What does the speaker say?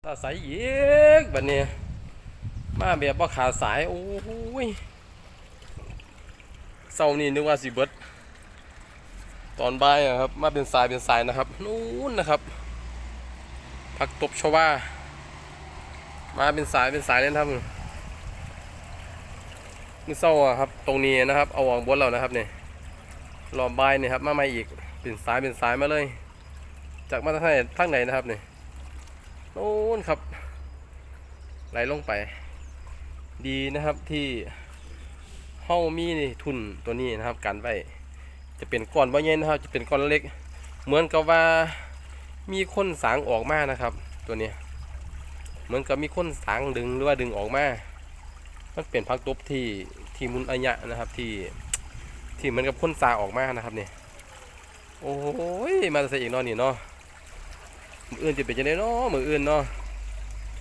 ถ้าสายอีกแบบนี้มาแบบว่าขาดสายโอ้ยเศร้านี่นึกว่าสิเบิดตอนบ่ายครับมาเป็นสายนะครับนู้นนะครับผักตบชวามาเป็นสายเลยนะครับนี่เศร้าครับตรงนี้นะครับเอาวางบนเรานะครับเนี่ยรอบบ่ายเนี่ยครับมาใหม่อีกเป็นสายมาเลยจากมาทางไหนนะครับเนี่ยนู้นครับไหลลงไปดีนะครับที่เฮ้ามีนี่ทุนตัวนี้นะครับกันไว้จะเป็นก้อนบ่ใหญ่นะครับจะเป็นก้อนเล็กเหมือนกับว่ามีคนสางออกมานะครับตัวนี้เหมือนกับมีคนสางดึงหรือว่าดึงออกมามันเป็นพักตบที่มุนอัญญะนะครับที่เหมือนกับคนสางออกมานะครับนี่โอ้ยมาใส่อีกเนาะนี่เนาะมืออื่นจะเป็นยังไงเนาะมืออื่นเนาะ